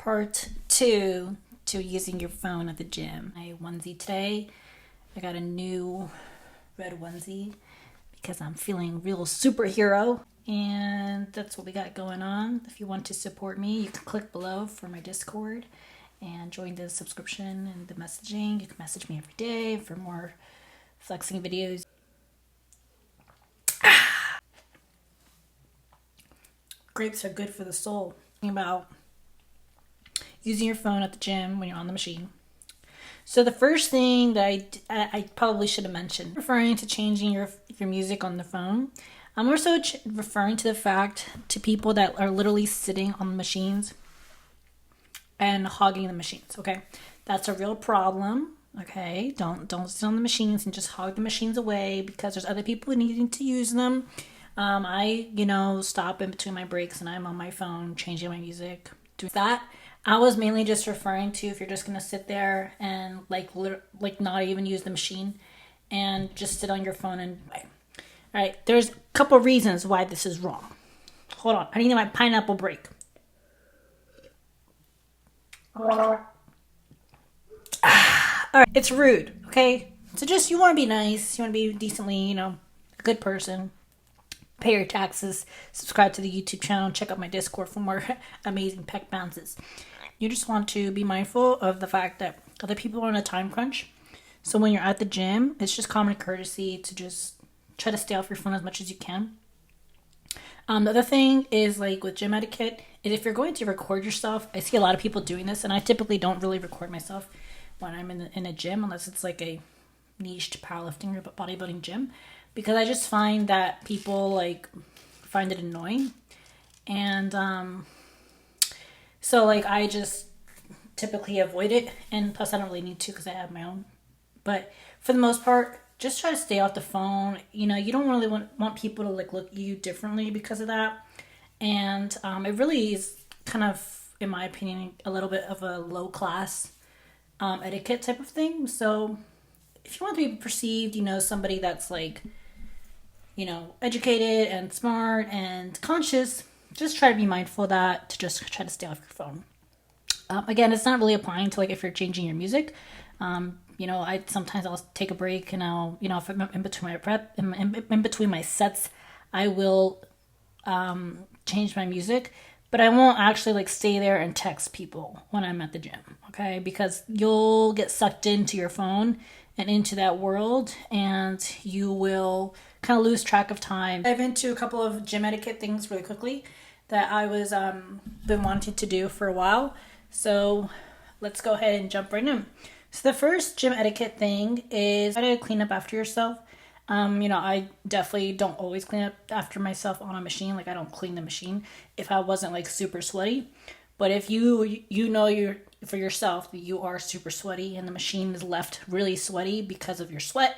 Part 2 to using your phone at the gym. My onesie today, I got a new red onesie because I'm feeling real superhero, and that's what we got going on. If you want to support me, you can click below for my Discord and join the subscription and the messaging. You can message me every day for more flexing videos. Grapes are good for the soul. About using your phone at the gym when you're on the machine. So the first thing that I probably should have mentioned, referring to changing your music on the phone, I'm also referring to the fact to people that are literally sitting on the machines and hogging the machines. Okay, that's a real problem. Okay, don't sit on the machines and just hog the machines away because there's other people needing to use them. I stop in between my breaks and I'm on my phone changing my music. Do that. I was mainly just referring to if you're just gonna sit there and like not even use the machine and just sit on your phone and play. All right, there's a couple reasons why this is wrong. Hold on, I need my pineapple break. All right, it's rude. Okay, so just you want to be nice, you want to be decently, a good person. Pay your taxes, subscribe to the YouTube channel, check out my Discord for more amazing peck bounces. You just want to be mindful of the fact that other people are on a time crunch. So when you're at the gym, it's just common courtesy to just try to stay off your phone as much as you can. The other thing is like with gym etiquette is if you're going to record yourself, I see a lot of people doing this, and I typically don't really record myself when I'm in a gym unless it's like a niched powerlifting or bodybuilding gym. Because I just find that people find it annoying, and so I just typically avoid it, and plus I don't really need to because I have my own. But for the most part, just try to stay off the phone. You don't really want people to look at you differently because of that, and it really is kind of, in my opinion, a little bit of a low class etiquette type of thing. So if you want to be perceived, somebody that's educated and smart and conscious, just try to be mindful of that, to just try to stay off your phone. Again, it's not really applying to if you're changing your music. I sometimes I'll take a break and I'll, if I'm in between my prep, in between my sets, I will change my music, but I won't actually stay there and text people when I'm at the gym, okay? Because you'll get sucked into your phone and into that world, and you will kind of lose track of time. Dive into a couple of gym etiquette things really quickly that I was been wanting to do for a while. So let's go ahead and jump right in. So the first gym etiquette thing is try to clean up after yourself. I definitely don't always clean up after myself on a machine. I don't clean the machine if I wasn't super sweaty. But if you're for yourself that you are super sweaty and the machine is left really sweaty because of your sweat,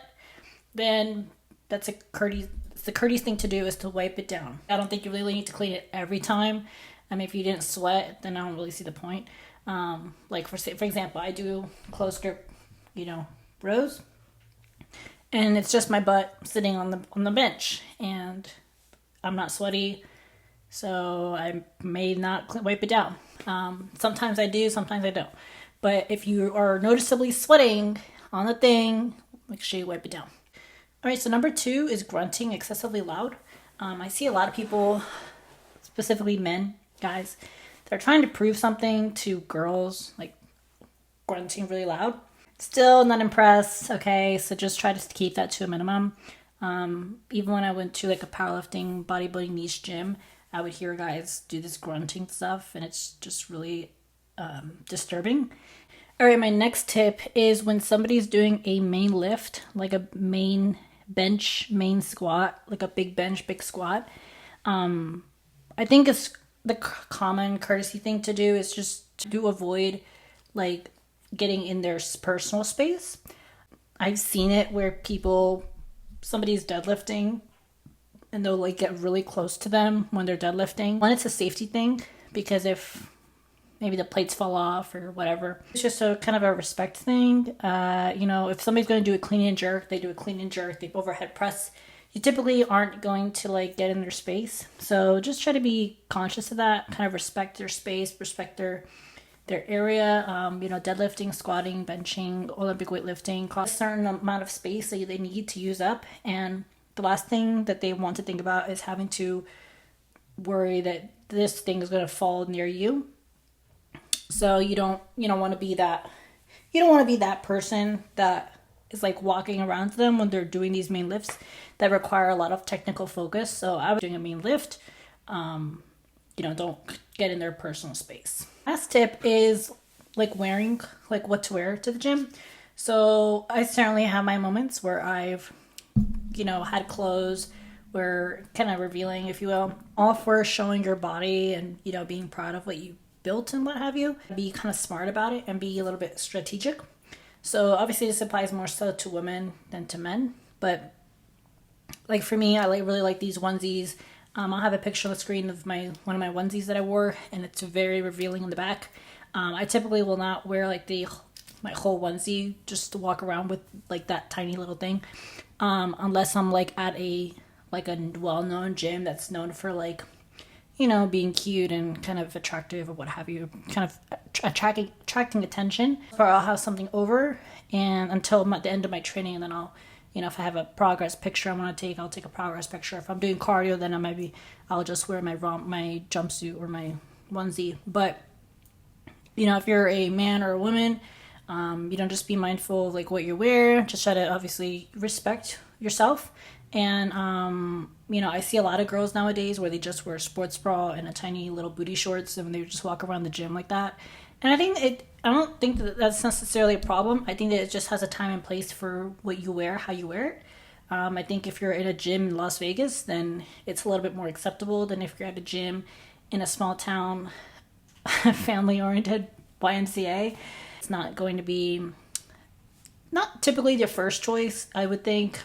then that's the courteous thing to do is to wipe it down. I don't think you really need to clean it every time. If you didn't sweat, then I don't really see the point. For example, I do close grip, rows, and it's just my butt sitting on the bench, and I'm not sweaty, so I may not wipe it down. Sometimes I do, sometimes I don't. But if you are noticeably sweating on the thing, make sure you wipe it down. All right, so number 2 is grunting excessively loud. I see a lot of people, specifically men, guys, they're trying to prove something to girls, grunting really loud. Still not impressed, okay? So just try to keep that to a minimum. Even when I went to a powerlifting, bodybuilding niche gym, I would hear guys do this grunting stuff, and it's just really disturbing. All right, my next tip is when somebody's doing a main lift, like a main bench, main squat, like a big bench, big squat. I think it's the common courtesy thing to do is just to avoid getting in their personal space. I've seen it where somebody's deadlifting and they'll get really close to them when they're deadlifting. One, it's a safety thing because if maybe the plates fall off or whatever, it's just a kind of a respect thing. If somebody's going to do a clean and jerk, they do a clean and jerk, they overhead press. You typically aren't going to get in their space. So just try to be conscious of that, kind of respect their space, respect their their area. Deadlifting, squatting, benching, Olympic weightlifting costs a certain amount of space that they need to use up. And the last thing that they want to think about is having to worry that this thing is going to fall near you. So you don't want to be that. You don't want to be that person that is like walking around to them when they're doing these main lifts that require a lot of technical focus. So I was doing a main lift. Don't get in their personal space. Last tip is like wearing, like what to wear to the gym. So I certainly have my moments where I've, had clothes where kind of revealing, if you will, all for showing your body and, being proud of what you built and what have you. Be kind of smart about it and be a little bit strategic. So obviously this applies more so to women than to men, but like for me, I really like these onesies. I'll have a picture on the screen of one of my onesies that I wore, and it's very revealing in the back. I typically will not wear like my whole onesie just to walk around with like that tiny little thing, unless I'm like at a well-known gym that's known for like, being cute and kind of attractive or what have you, kind of attracting attention. Or I'll have something over and until the end of my training, and then I'll, if I have a progress picture I want to take, I'll take a progress picture. If I'm doing cardio, then I'll just wear my jumpsuit or my onesie. But, if you're a man or a woman, just be mindful of like what you wear. Just try to obviously respect yourself. And, I see a lot of girls nowadays where they just wear a sports bra and a tiny little booty shorts and they just walk around the gym like that. And I don't think that that's necessarily a problem. I think that it just has a time and place for what you wear, how you wear it. I think if you're in a gym in Las Vegas, then it's a little bit more acceptable than if you're at a gym in a small town, family-oriented YMCA. It's not going to be, not typically their first choice, I would think.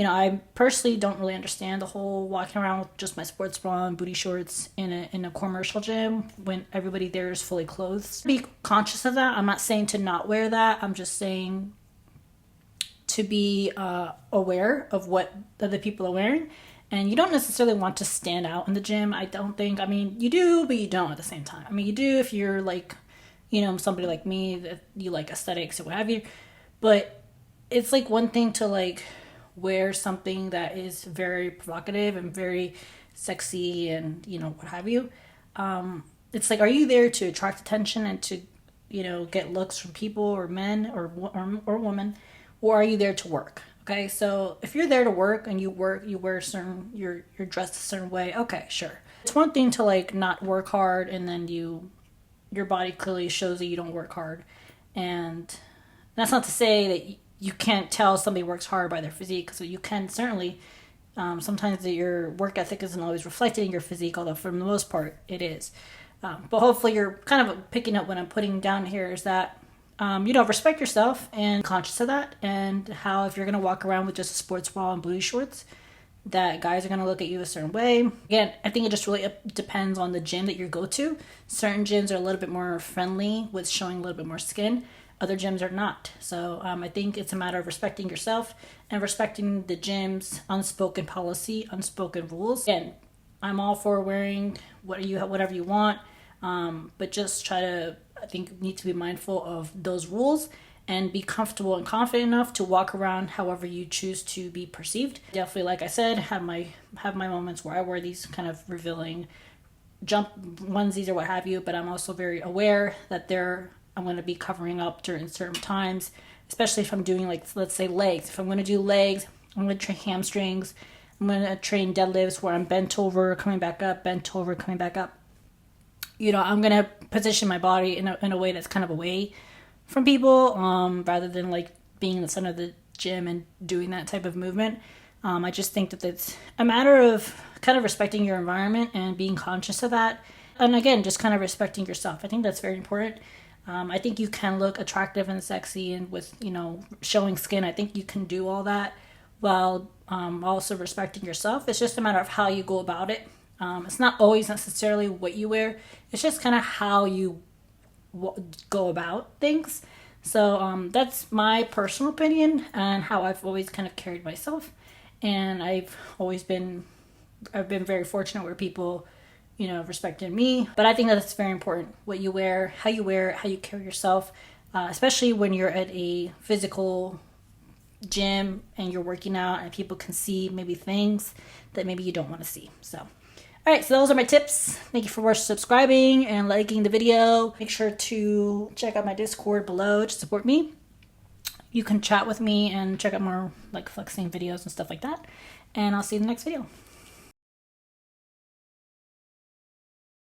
I personally don't really understand the whole walking around with just my sports bra and booty shorts in a commercial gym when everybody there is fully clothed. Be conscious of that. I'm not saying to not wear that. I'm just saying to be aware of what other people are wearing. And you don't necessarily want to stand out in the gym, I don't think. I mean, you do, but you don't at the same time. I mean, you do if you're like, somebody like me, that you like aesthetics or what have you. But it's like one thing to like wear something that is very provocative and very sexy and what have you. It's like, are you there to attract attention and to get looks from people or men or women, or are you there to work? Okay, so if you're there to work and you wear you're dressed a certain way, okay, sure. It's one thing to like not work hard and then your body clearly shows that you don't work hard, and that's not to say that you can't tell somebody works hard by their physique. So you can certainly, sometimes your work ethic isn't always reflected in your physique, although for the most part it is. But hopefully you're kind of picking up what I'm putting down here is that, respect yourself and conscious of that, and how if you're going to walk around with just a sports bra and booty shorts, that guys are going to look at you a certain way. Again, I think it just really depends on the gym that you go to. Certain gyms are a little bit more friendly with showing a little bit more skin. Other gyms are not. So I think it's a matter of respecting yourself and respecting the gym's unspoken policy, unspoken rules. And I'm all for wearing whatever you want, but just need to be mindful of those rules and be comfortable and confident enough to walk around however you choose to be perceived. Definitely, like I said, have my moments where I wear these kind of revealing jump onesies or what have you, but I'm also very aware that I'm going to be covering up during certain times, especially if I'm doing like, let's say legs. If I'm going to do legs, I'm going to train hamstrings. I'm going to train deadlifts where I'm bent over, coming back up, bent over, coming back up. I'm going to position my body in a way that's kind of away from people, rather than like being in the center of the gym and doing that type of movement. I just think that it's a matter of kind of respecting your environment and being conscious of that. And again, just kind of respecting yourself. I think that's very important. I think you can look attractive and sexy and with, showing skin. I think you can do all that while also respecting yourself. It's just a matter of how you go about it. It's not always necessarily what you wear. It's just kind of how you go about things. So that's my personal opinion and how I've always kind of carried myself. And I've been very fortunate where people, respected me. But I think that it's very important what you wear, how you carry yourself, especially when you're at a physical gym and you're working out and people can see maybe things that maybe you don't want to see. So, all right, so those are my tips. Thank you for subscribing and liking the video. Make sure to check out my Discord below to support me. You can chat with me and check out more like flexing videos and stuff like that. And I'll see you in the next video.